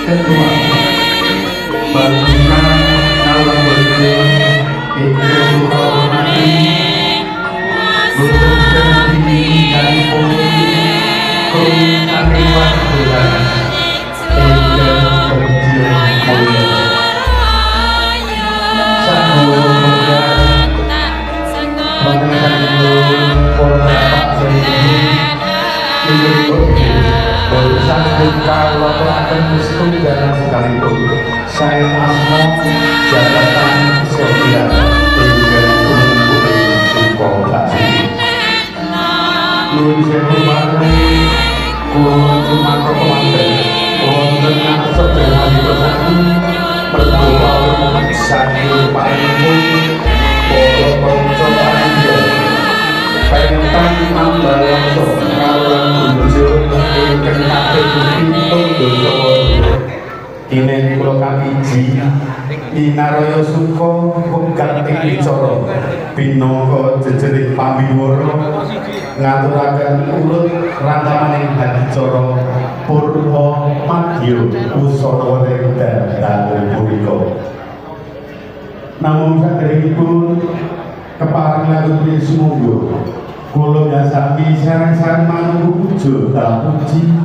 kedua bagaimana kalau berdua itu hormati untuk sendiri dan pulih kumariwan Tuhan tinggal kecil mulia sanggup mulia mengenai pola bersambung kalau akan setunggal sekalipun saya asmo jabatan sosial hingga umum suko kasih nun serumarni kulon cuma komandan wonten ngasep dengan bersatu berdoa sakit paling polo konco panjang pengen tambah langsung kalau muncul ingkang kabeh pitung dosa kinen kula kamiji inaraya suka wegat ing wicara binangka jejering pamiwara ngaturaken urut rantamaning hadicara purha madya usana ing dalu punika namung saderengipun kepareng lagu sumangga kula nyasami sareng-sareng manunggu puja puji